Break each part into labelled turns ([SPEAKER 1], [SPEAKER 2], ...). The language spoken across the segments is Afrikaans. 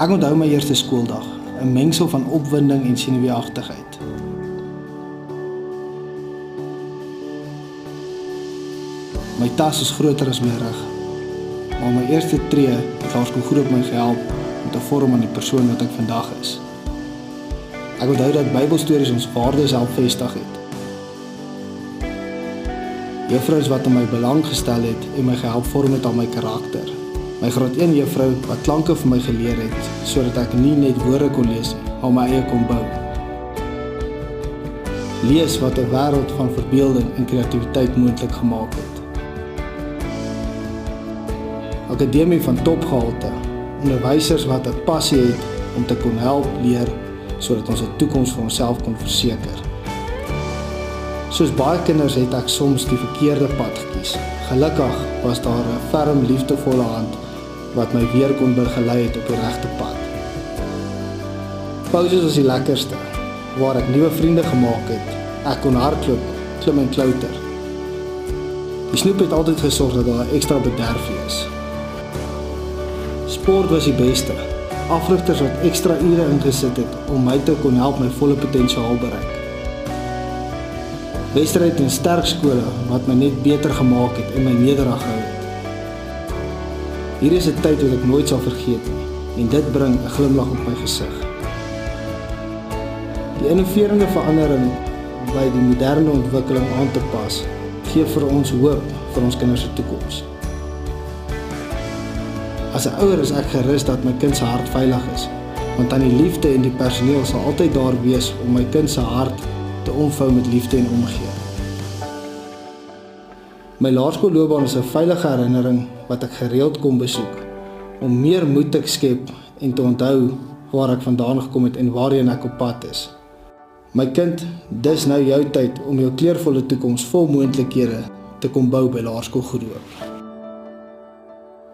[SPEAKER 1] Ek onthou my eerste skooldag, 'n mengsel van opwinding en senuweeagtigheid. My tas is groter as my rug, maar my eerste tree het laerskool op my gehelp om te vorm aan die persoon wat ek vandag is. Ek onthou dat Bybelstories ons waardes help vestig het. Juffrous wat in my belang gestel het en my gehelp vorm het aan my karakter. My graad 1 juffrou wat klanke vir my geleer het, sodat ek nie net woorde kon lees nie, maar my eie kon bou. Lees wat 'n wêreld van verbeelding en kreatiwiteit moontlik gemaak het. Akademie van topgehalte, onderwysers wat 'n passie het om te kon help leer, sodat ons 'n toekoms vir onsself kon verseker. Soos baie kinders het ek soms die verkeerde pad gekies. Gelukkig was daar 'n ferm, liefdevolle hand wat my weer kon begelei het op die regte pad. Pauses was die lekkerste, waar ek nuwe vriende gemaak het. Ek kon hardloop, klim en klouter. Die snoep het altyd gesorg dat daar 'n ekstra bederfie is. Sport was die beste. Afrigters wat ekstra ure ingesit het om my te kon help my volle potensiaal bereik. Wedstryd en sterk skole wat my net beter gemaak het en my nederig gehou het. Hier is 'n tyd wat ek nooit sal vergeet nie, en dit bring 'n glimlag op my gesig. Die innoverende verandering by die moderne ontwikkeling aan te pas, gee vir ons hoop vir ons kinders se toekoms. As 'n ouer is ek gerus dat my kind se hart veilig is, want aan die liefde en die personeel sal altyd daar wees om my kind se hart te omvou met liefde en omgee. My laerskoolloopbaan is 'n veilige herinnering wat ek gereeld kom besoek, om meer moed te skep en te onthou waar ek vandaan gekom het en waarheen ek op pad is. My kind, dis nou jou tyd om jou kleurvolle toekoms vol moontlikhede te kom bou by Laerskool Goedhoop.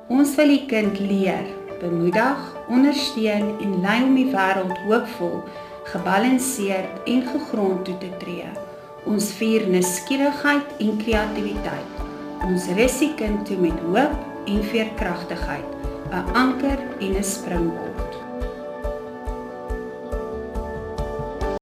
[SPEAKER 2] Ons wil die kind leer, bemoedig, ondersteun en lei om die wêreld hoopvol, gebalanseerd en gegrond toe te tree. Ons vier nuuskierigheid en kreatiwiteit. Ons rus die kind toe met hoop en veerkragtigheid, 'n anker en 'n springboard.